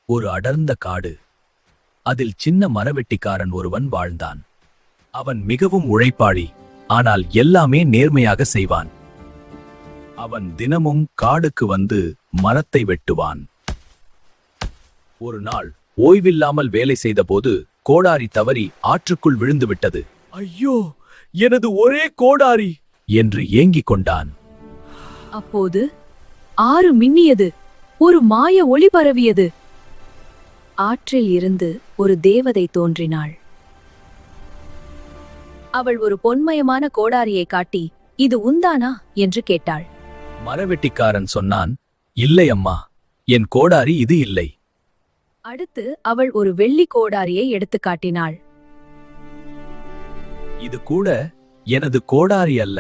ஒரு அடர்ந்த காடு. அதில் சின்ன மரவெட்டிக்காரன் ஒருவன் வாழ்ந்தான். அவன் மிகவும் உழைப்பாளி, ஆனால் எல்லாமே நேர்மையாக செய்வான். அவன் தினமும் காடுக்கு வந்து மரத்தை வெட்டுவான். ஒரு நாள் ஓய்வில்லாமல் வேலை செய்தபோது கோடாரி தவறி ஆற்றுக்குள் விழுந்துவிட்டது. ஐயோ, எனது ஒரே கோடாரி என்று ஏங்கிக் கொண்டான். அப்போது ஆறு மின்னியது, ஒரு மாய ஒளி பரவியது. ஆற்றில் இருந்து ஒரு தேவதை தோன்றினாள். அவள் ஒரு பொன்மயமான கோடாரியை காட்டி, இது உந்தானா என்று கேட்டாள். மரவெட்டிக்காரன் சொன்னான், இல்லை அம்மா, என் கோடாரி இது இல்லை. அடுத்து அவள் ஒரு வெள்ளி கோடாரியை எடுத்து காட்டினாள். இது கூட எனது கோடாரி அல்ல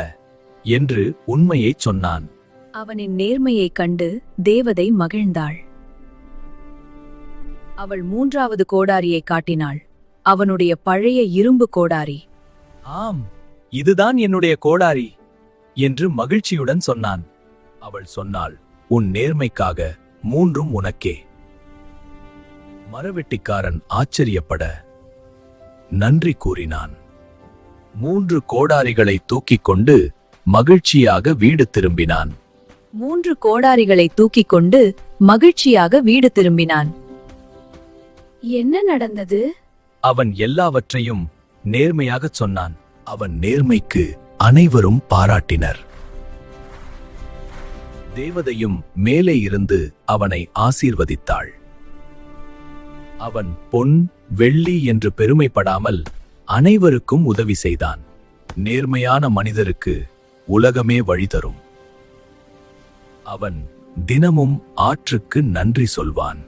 என்று உண்மையைச் சொன்னான். அவனின் நேர்மையைக் கண்டு தேவதை மகிழ்ந்தாள். அவள் மூன்றாவது கோடாரியை காட்டினாள். அவனுடைய பழைய இரும்பு கோடாரி. ஆம், இதுதான் என்னுடைய கோடாரி என்று மகிழ்ச்சியுடன் சொன்னான். அவள் சொன்னாள், உன் நேர்மைக்காக மூன்றும் உனக்கே. மரவெட்டிக்காரன் ஆச்சரியப்பட நன்றி கூறினான். 3 கோடாரிகளை தூக்கிக் கொண்டு மகிழ்ச்சியாக வீடு திரும்பினான். 3 கோடாரிகளை தூக்கிக் கொண்டு மகிழ்ச்சியாக வீடு திரும்பினான். என்ன நடந்தது? அவன் எல்லாவற்றையும் நேர்மையாகச் சொன்னான். அவன் நேர்மைக்கு அனைவரும் பாராட்டினர். தேவதையும் மேலே இருந்து அவனை ஆசீர்வதித்தாள். அவன் பொன், வெள்ளி என்று பெருமைப்படாமல் அனைவருக்கும் உதவி செய்தான். நேர்மையான மனிதருக்கு உலகமே வழி தரும். அவன் தினமும் ஆற்றுக்கு நன்றி சொல்வான்.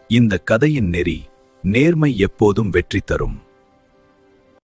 இந்த கதையின் நெறி, நேர்மை எப்போதும் வெற்றி தரும்.